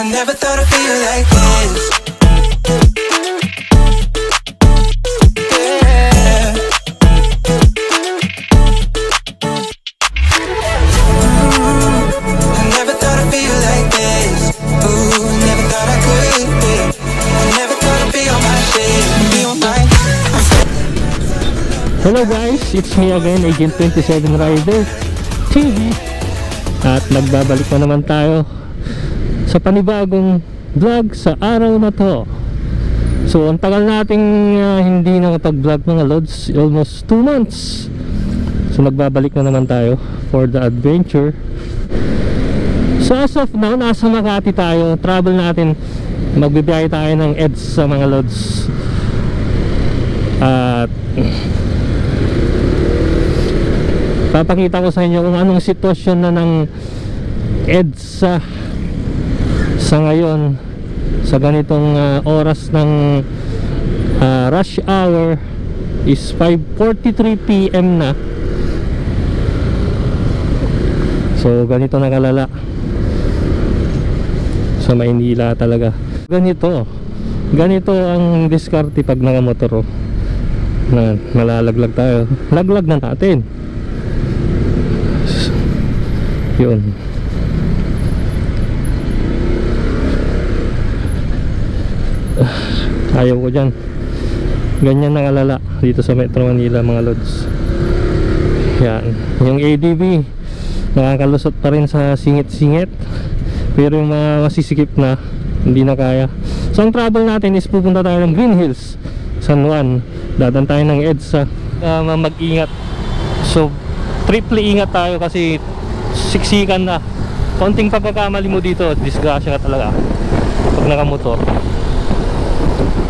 I never thought I'd feel like this. Yeah. I never thought I'd feel like this. Ooh, never thought I could be. I never thought I'd be on my shit, be on my. Hello guys, it's me again, Agent 27 Rider TV. At nagbabalik na naman tayo sa panibagong vlog sa araw na to. So ang tagal nating hindi nakapag-vlog mga lods, almost 2 months. So nagbabalik na naman tayo for the adventure. So as of now, nasa Makati tayo. Travel natin, magbibiyahe tayo ng EDSA mga lods. At papakita ko sa inyo kung anong sitwasyon na ng EDSA sa ngayon, sa ganitong oras ng rush hour is 5:43 PM na. So ganito na kalala sa Maynila talaga. Ganito ang diskarte pag nakamotor. Malalaglag tayo, laglag na natin. Yun. Ayaw ko dyan. Ganyan na kalala dito sa Metro Manila mga lods. Yan. Yung ADB nakakalusot pa rin sa singit-singit, pero yung mga masisikip na hindi na kaya. So ang travel natin is pupunta tayo ng Green Hills, San Juan. Dadan tayo ng EDSA. Mag-ingat. So triple ingat tayo kasi siksikan na. Konting pagkakamali mo dito, disgrasya ka talaga pag nakamotor.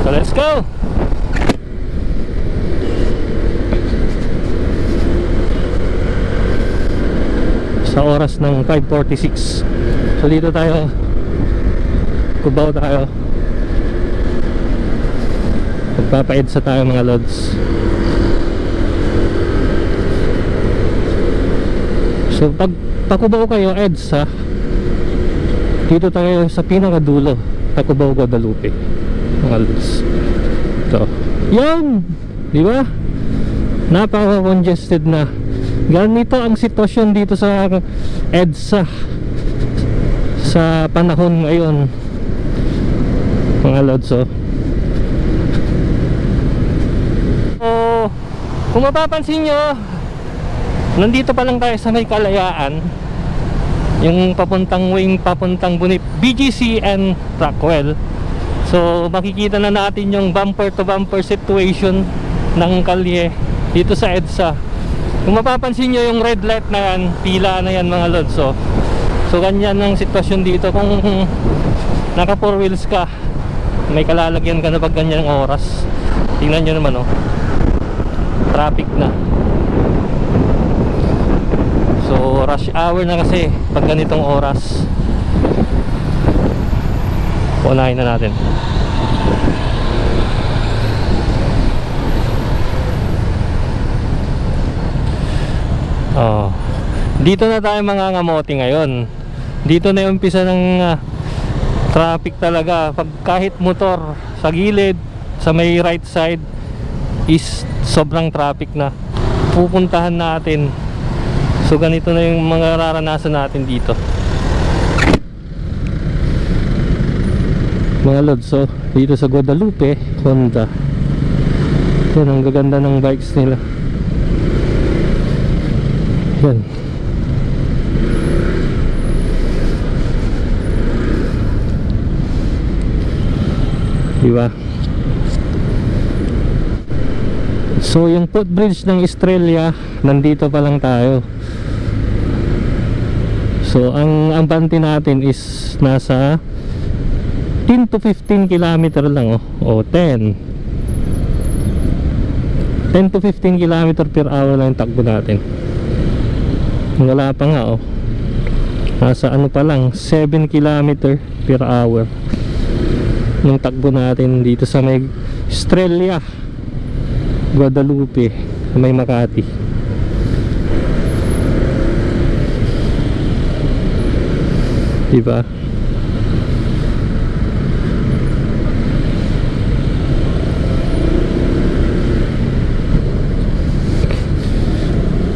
So let's go! Sa oras ng 5:46. So dito tayo, Cubao tayo, magpapa-EDSA tayo mga lods. So pag Cubao kayo EDSA, dito tayo sa pinakadulo, Cubao Guadalupe mga lods. Ito yan, di ba? Napaka-congested na. Ganito ang sitwasyon dito sa EDSA sa panahon ngayon mga lods. So kung mapapansin nyo, nandito pa lang tayo sa may Kalayaan, yung papuntang wing, papuntang BGC and Rockwell. So makikita na natin yung bumper to bumper situation ng kalye dito sa EDSA. Kung mapapansin nyo yung red light na yan, pila na yan mga lods. So ganyan ang sitwasyon dito. Kung naka 4 wheels ka, may kalalagyan ka na pag ganyan ang oras. Tingnan nyo naman traffic na. So rush hour na kasi pag ganitong oras. Unahin na natin. Dito na tayo mga ngamote ngayon. Dito na yung umpisa ng traffic talaga. Pag kahit motor sa gilid, sa may right side is sobrang traffic na. Pupuntahan natin. So ganito na yung mga raranasan natin dito mga lods. So dito sa Guadalupe, Honda. Yan, ang gaganda ng bikes nila. Yan. Diba? So yung footbridge ng Estrella, nandito pa lang tayo. So ang bante natin is nasa 10 to 15 kilometer lang o 10 to 15 kilometer per hour lang yung takbo natin. Wala pa nga nasa ano pa lang, 7 kilometer per hour yung takbo natin dito sa may Estrella Guadalupe, may Makati. Diba?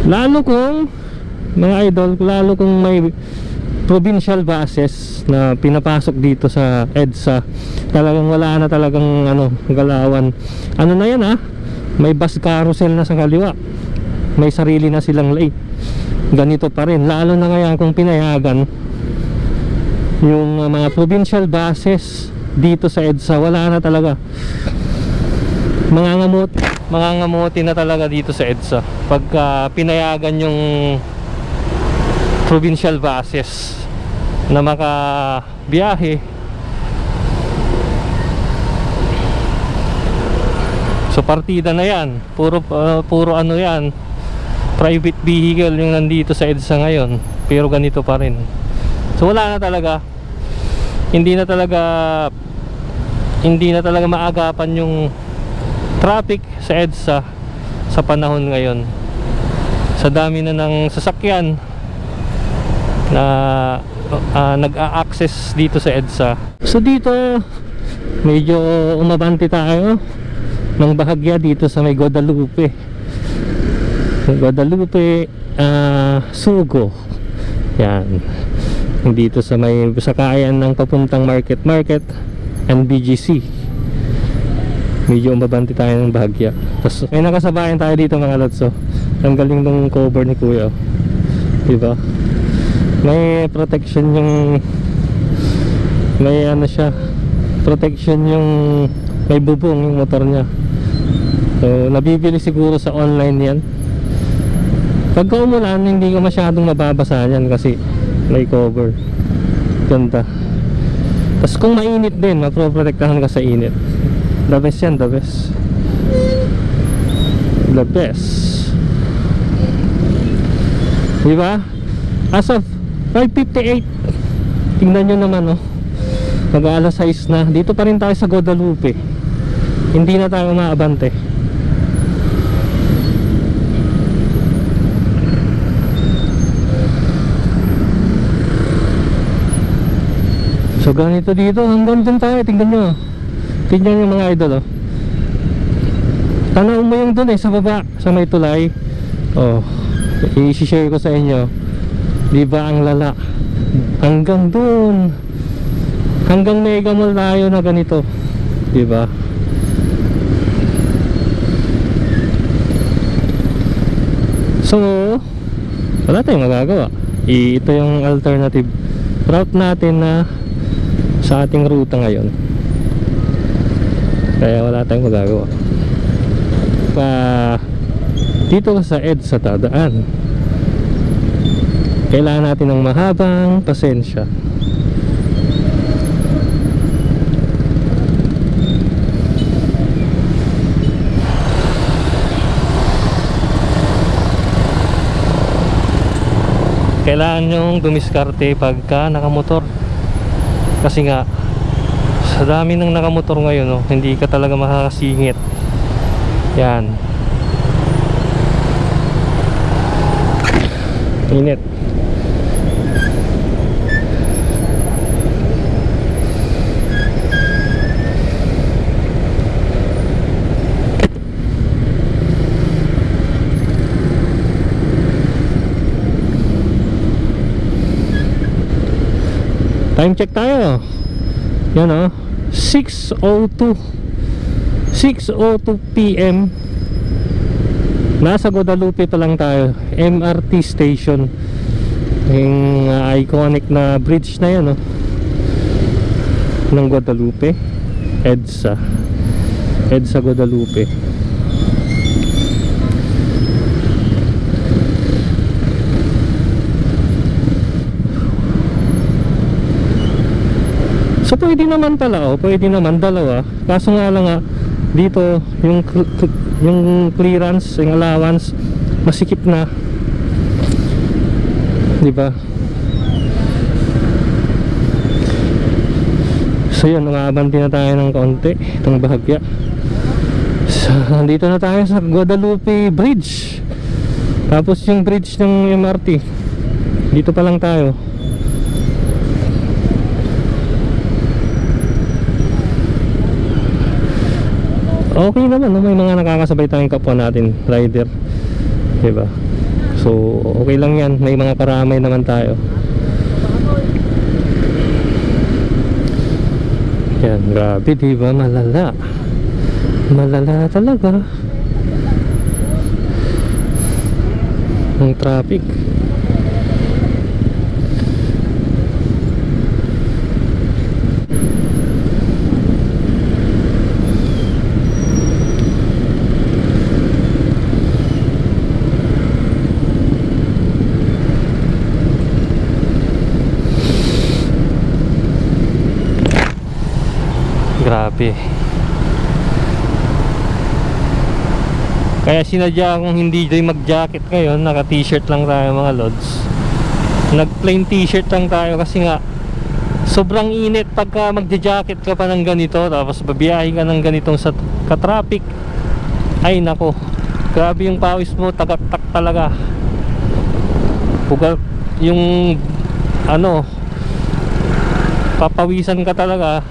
Lalo kung mga idol, lalo kung may provincial buses na pinapasok dito sa EDSA, talagang wala na talagang galawan. Ano na yan may bus carousel na sa kaliwa, may sarili na silang lane. Ganito pa rin, lalo na ngayon kung pinayagan yung mga provincial buses dito sa EDSA, wala na talaga. Mangangamuti na talaga dito sa EDSA pagka pinayagan yung provincial buses na makabiyahe. So partida na yan, puro ano yan, private vehicle yung nandito sa EDSA ngayon, pero ganito pa rin. So wala na talaga, hindi na talaga maagapan yung traffic sa EDSA sa panahon ngayon. Sa dami na ng sasakyan na nag-a-access dito sa EDSA. So dito medyo umabante tayo ng bahagya dito sa may Guadalupe, Sugo. Yan, dito sa may sakayan ng papuntang Market and BGC. Medyo umabante tayo ng bahagya. Tapos may nakasabayan tayo dito mga lotso. Ang galing ng cover ni Kuya, diba? May protection yung protection yung may bubong yung motor niya. So nabibili siguro sa online yan. Pagka umulan hindi ko masyadong mababasa yan kasi may cover. Ganda. Tapos kung mainit din, maproprotektahan ka sa init. The best yan, the best. The best. Diba? As of 5:58, tingnan nyo naman mag-aalas 6 na. Dito pa rin tayo sa Guadalupe, hindi na tayo maabante. So ganito dito, hanggang dun tayo. Tingnan nyo yung mga idol tanaw mo yung dun sa baba, sa may tulay. I-share ko sa inyo, diba ang lala. Hanggang dun, hanggang Mega Mall tayo na ganito, diba? So wala tayong magagawa. Ito yung alternative route natin na sa ating ruta ngayon, kaya wala tayong magagawa. Dito sa EDSA tadaan, kailangan natin ng mahabang pasensya. Kailangan nyong dumiskarte pagka nakamotor, kasi nga sa dami ng nakamotor ngayon hindi ka talaga makakasingit. Yan, init. Time check tayo. Yan 6:02 PM. Nasa Guadalupe pa lang tayo, MRT station. Yung iconic na bridge na yan ng Guadalupe, EDSA Guadalupe. So pwede naman pala pwede naman dalawa. Kaso nga lang dito yung clearance, yung allowance masikip na, diba? So yun, umabante na tayo ng kaunti itong bahagya. So nandito na tayo sa Guadalupe Bridge. Tapos yung bridge ng MRT, dito pa lang tayo. Okay naman, may mga nakakasabay tayong kapwa natin rider, diba? So okay lang yan, may mga karamay naman tayo. Yan, grabe diba, malala. Malala talaga ang traffic. Grabe. Kaya sinadya akong hindi din mag-jacket ngayon. Naka t-shirt lang tayo mga lods. Nag plain t-shirt lang tayo kasi nga sobrang init pagka magja-jacket ka pa ng ganito, tapos babiyahe ka ng ganitong sa ka-traffic. Ay nako, grabe yung pawis mo, tagaktak talaga. Pugal yung ano, papawisan ka talaga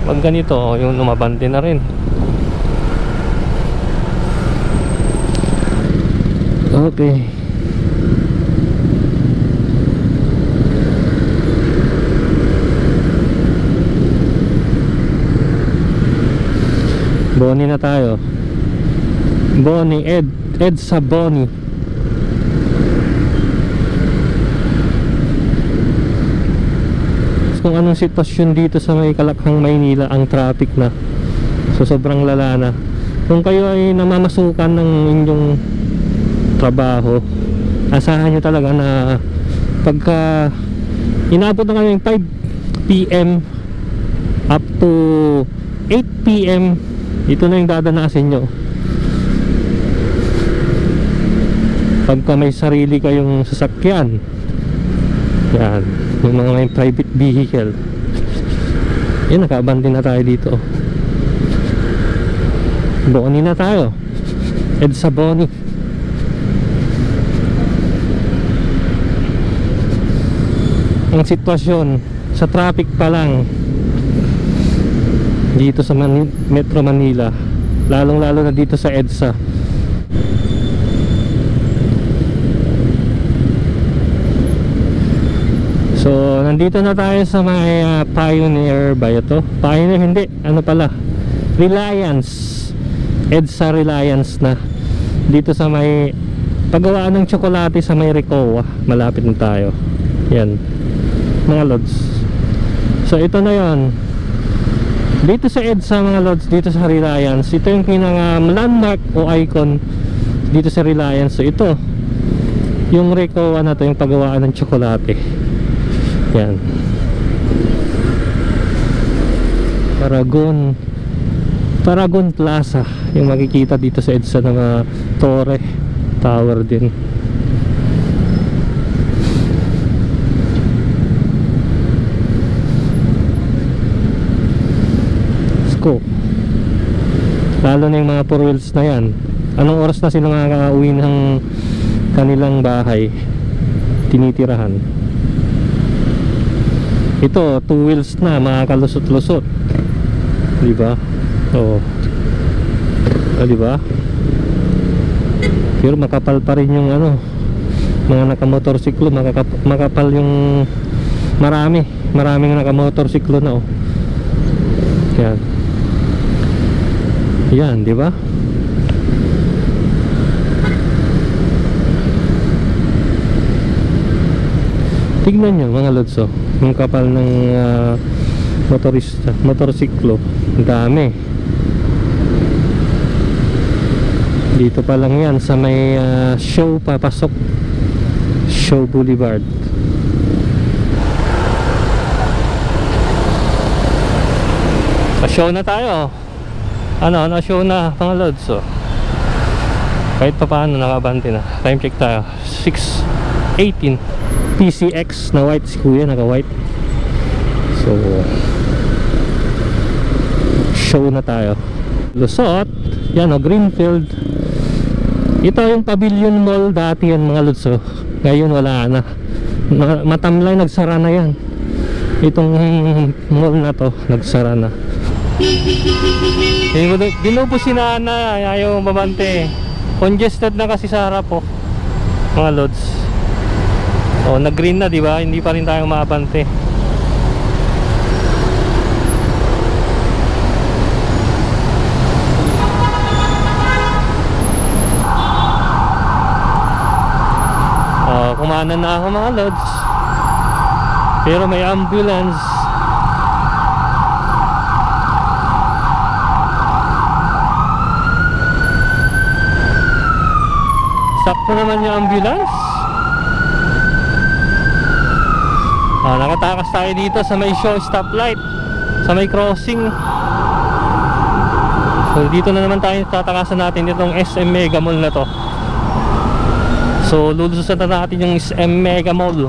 pag ganito, yung lumabante na rin. Okay. Boni na tayo. Boni, Ed sa Boni. Kung anong sitwasyon dito sa may Kalakhang, Maynila, ang traffic na. So sobrang lala na. Kung kayo ay namamasukan ng inyong trabaho, asahan nyo talaga na pagka inabot na kayo yung 5 PM up to 8 PM, ito na yung dadanasin nyo. Pagka may sarili kayong sasakyan, yan, yung mga may private vehicle, yan, nakaabandon na tayo dito. Boni na tayo, Ed sa Boni. Ang sitwasyon sa traffic pa lang dito sa Metro Manila, lalong lalo na dito sa EDSA. So nandito na tayo sa may Pioneer ba ito? Pioneer hindi, ano pala, Reliance. EDSA Reliance na. Dito sa may paggawaan ng tsokolate sa may Recoa. Malapit na tayo. Yan mga lods. So ito na yon. Dito sa EDSA mga lods, dito sa Reliance, ito yung landmark o icon dito sa Reliance. So ito yung Recoa na to, yung paggawaan ng tsokolate. Yan, Paragon Plaza yung makikita dito sa EDSA ng Torre Tower din. Sko, lalo na yung mga 4 wheels na yan. Anong oras na sila makakauwi ng kanilang bahay, tinitirahan? Ito 2 wheels na, makakalusot-lusot, diba? Oo. Diba? Pero makapal pa rin yung ano, mga nakamotorsiklo, makapal yung maraming nakamotorsiklo na, oh. Yan. Yan, diba? Tignan nyo mga lods, oh, yung kapal ng motorsiklo, dami. Dito pa lang yan sa may Show, papasok Show Boulevard. Show na tayo. Ano show na mga lods, oh. Kahit pa paano nakabante na. Time check tayo, 6:18. PCX na white, si kuya naka white. So show na tayo. Lusot, yan, oh, Greenfield. Ito yung Pavilion Mall dati yan mga lods, oh. Ngayon wala na, matamlay, nagsara na yan. Itong mall na to nagsara na. Dinubo si Nana, ayaw mabante. Congested na kasi sa harap, oh. mga lods. Oh, nag-green na, di ba? Hindi pa rin tayo maabante. Kumanan na ako mga lods. Pero may ambulance. Sakto naman yung ambulance. Nakatakas tayo dito sa may show stoplight, sa may crossing. So dito na naman tayo tatakasan natin itong SM Mega Mall na to. So lulususan na natin yung SM Mega Mall.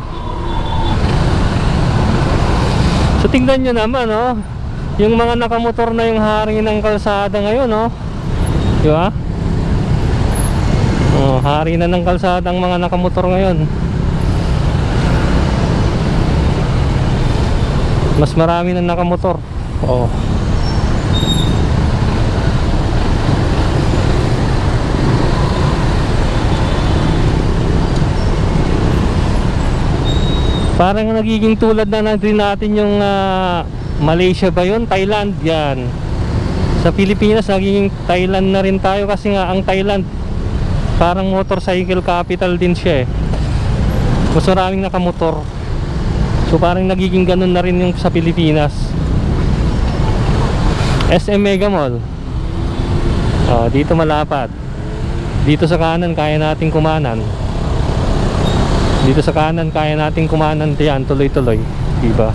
So tingnan nyo naman, oh, yung mga nakamotor na yung hari ng kalsada ngayon, oh. Di ba? Oh, hari na ng kalsada ang mga nakamotor ngayon. Mas marami na nakamotor. Oh. Parang nagiging tulad na din natin yung Malaysia ba yun? Thailand, yan. Sa Pilipinas nagiging Thailand na rin tayo kasi nga ang Thailand parang motorcycle capital din siya eh. Mas maraming nakamotor. So parang nagiging ganun na rin yung sa Pilipinas. SM Mega Mall. Dito malapad. Dito sa kanan kaya nating kumanan. Dito sa kanan kaya nating kumanan. Diyan tuloy-tuloy, diba?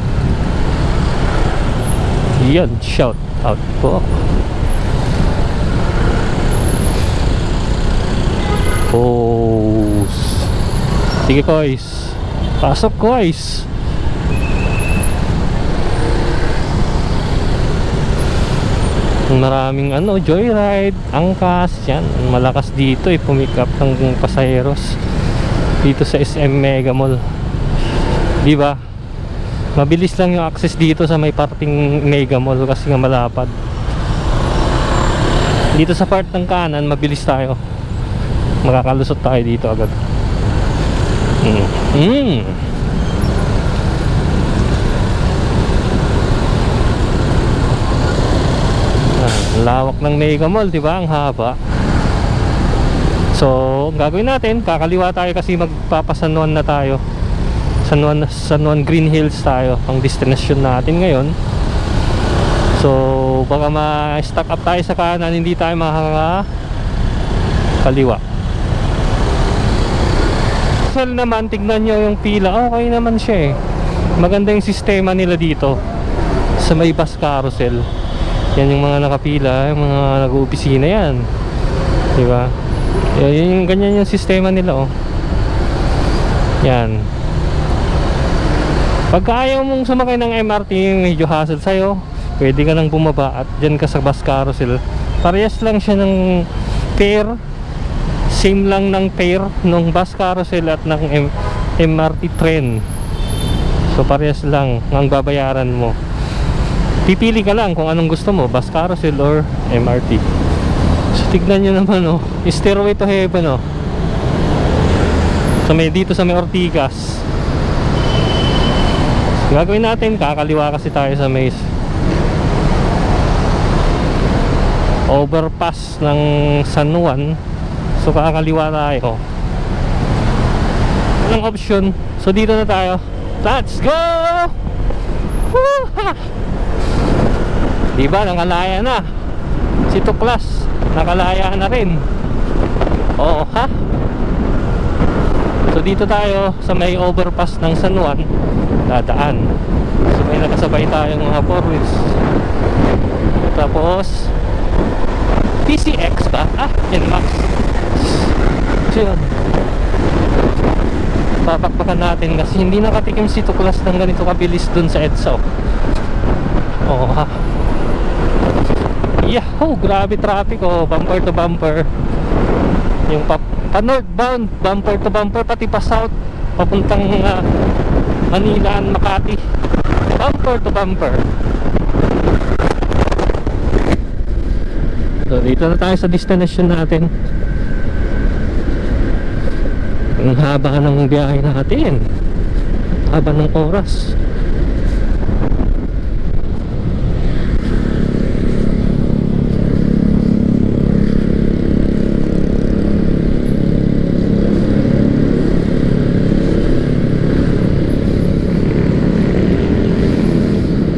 Yan, shout out po. Oh. Sige guys. Pasok guys. Maraming joyride, angkas, yan. Malakas dito pumick up ng pasaheros dito sa SM Mega Mall. Diba? Mabilis lang yung access dito sa may parting Mega Mall kasi nga malapad. Dito sa part ng kanan, mabilis tayo. Makakalusot tayo dito agad. Lawak ng Mega Mall, di ba? Ang haba. So, ang gagawin natin, kakaliwa tayo kasi magpapasanuan na tayo. San Juan Green Hills tayo, ang destination natin ngayon. So, baka ma-stack up tayo sa kanan, hindi tayo makakaliwa. So naman, tignan nyo yung pila, okay naman siya eh. Maganda yung sistema nila dito sa may bus carousel. Yan yung mga nakapila, yung mga nag-uopisina yan. Diba? Yung ganyan yung sistema nila, oh. Yan. Pagka ayaw mong sumakay ng MRT, medyo hassle sa'yo, pwede ka nang bumaba at dyan ka sa bus carousel. Parehas lang siya ng fare. Same lang ng fare ng bus carousel at ng MRT train. So parehas lang ang babayaran mo. Pipili ka lang kung anong gusto mo, bus carousel or MRT. So tignan nyo naman, oh, Stairway to Heaven, oh. So dito sa may Ortigas. So, gagawin natin, kakaliwa kasi tayo sa may overpass ng San Juan. So kakaliwa tayo. Walang option. So dito na tayo. Let's go! Woo-ha! Diba, nakalaya na. Si Tuklas, nakalaya na rin. Oo, ha? So dito tayo sa may overpass ng San Juan, dadaan. So may nakasabay tayong mga 4 wheels. Tapos PCX ba? NMAX. So yun, papakpakan natin kasi hindi nakatikim si Tuklas ng ganito kabilis dun sa EDSA. Oo, ha? Yahoo! Grabe traffic, oh. Bumper to bumper. Yung pa-northbound, bumper to bumper. Pati pa south, papuntang Manila and Makati, bumper to bumper. So dito na tayo sa destination natin. Ang haba ng biyahe natin, haba ng oras.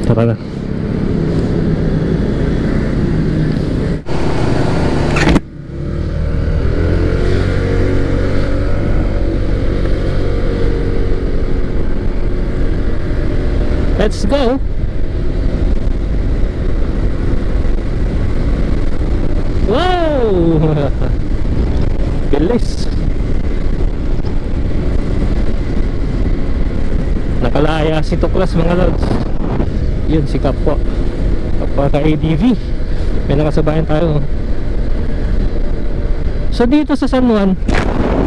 Tara na. Let's go. Wow. Bilis. Nakalaya si Tuklas mga lods. Yun si Kapwa ka ADV. May nakasabayan tayo. So dito sa San Juan,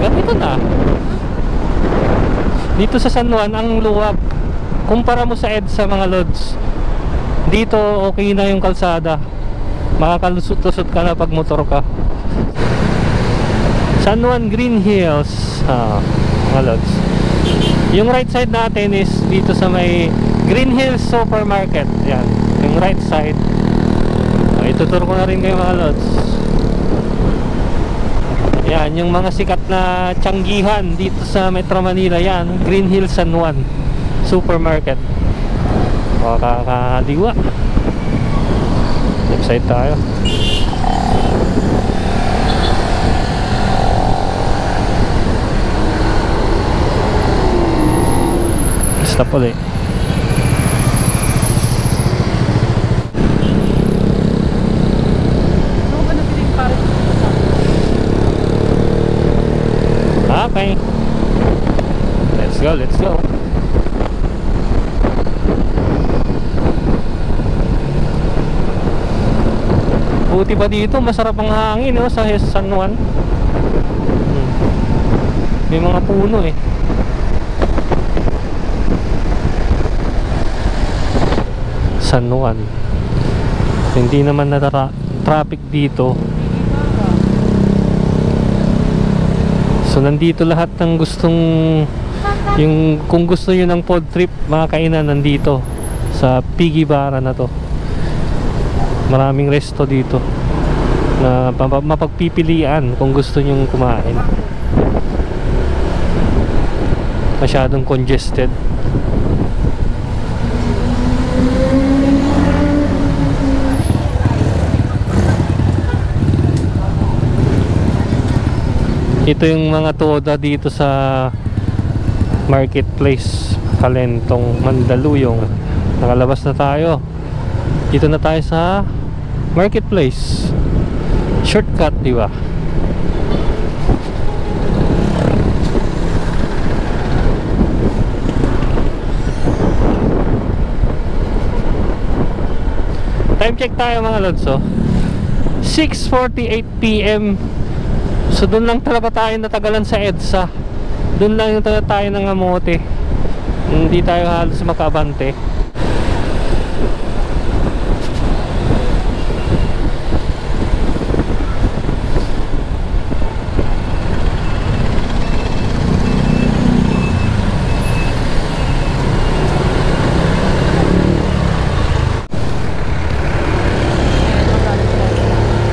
ganito na. Dito sa San Juan ang luwag. Kumpara mo sa EDSA mga lods, dito okay na yung kalsada, makakalusot-lusot ka na pag motor ka. San Juan Green Hills, mga lods. Yung right side natin is dito sa may Green Hills Supermarket. Yan, yung right side. Ituturo ko na rin kayo mga lods. Yan, yung mga sikat na tiyanggihan dito sa Metro Manila. Yan, Green Hills San Juan Supermarket. Kakadiwa. Left side tayo. Stop ulit. Okay. Let's go, let's go. Buti ba dito, masarap ang hangin, no, sa San Juan. May mga puno eh. San Juan. Hindi naman traffic dito. So nandito lahat ng gustong, yung kung gusto nyo ng pod trip, mga kainan nandito sa Piggy Barra na to. Maraming resto dito na mapagpipilian kung gusto nyong kumain. Masyadong congested. Ito yung mga toda dito sa marketplace Kalentong, Mandaluyong. Nakalabas na tayo. Dito na tayo sa marketplace. Shortcut, di ba? Time check tayo mga lods, oh. 6:48 PM. So doon lang talaga tayo natagalan sa EDSA. Doon lang yung tayo ng amote. Hindi tayo halos makabante.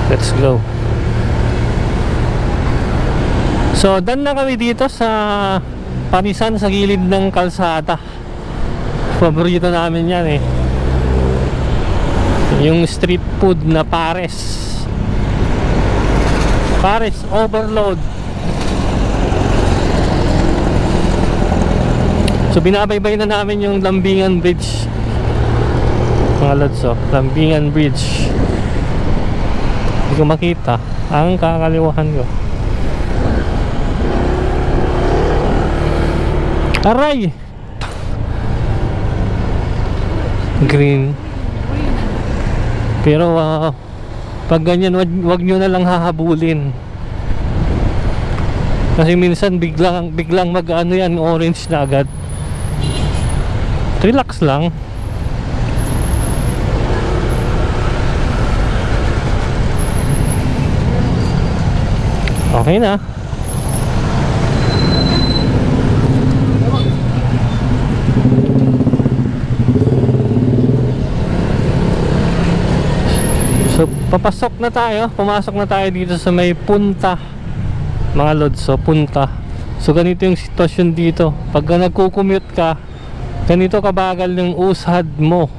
Let's go. So done na kami dito sa Panisan, sa gilid ng kalsada. Paborito namin yan eh, yung street food na pares overload. So binabaybay na namin yung Lambingan Bridge mga lods, oh. Lambingan Bridge. Hindi ko makita ang kakaliwahan ko. Aray! Green. Pero pag ganyan, wag nyo na lang hahabulin. Kasi minsan biglang mag-ano yan, orange na agad. Relax lang. Okay na. Papasok na tayo, pumasok na tayo dito sa may punta, mga lods. So punta, so ganito yung sitwasyon dito. Pag nagko-commute ka, ganito kabagal yung usad mo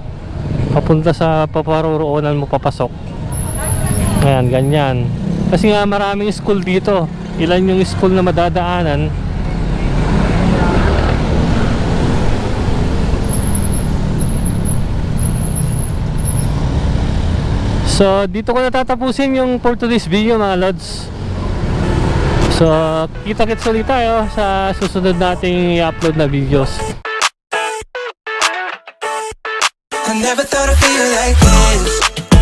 papunta sa paparoroonan mo papasok. Ayan, ganyan. Kasi nga maraming school dito. Ilan yung school na madadaanan. So dito ko natatapusin yung for today's video, mga lods. So kita-kits ulit tayo sa susunod nating i-upload na videos. I never thought I'd feel like this.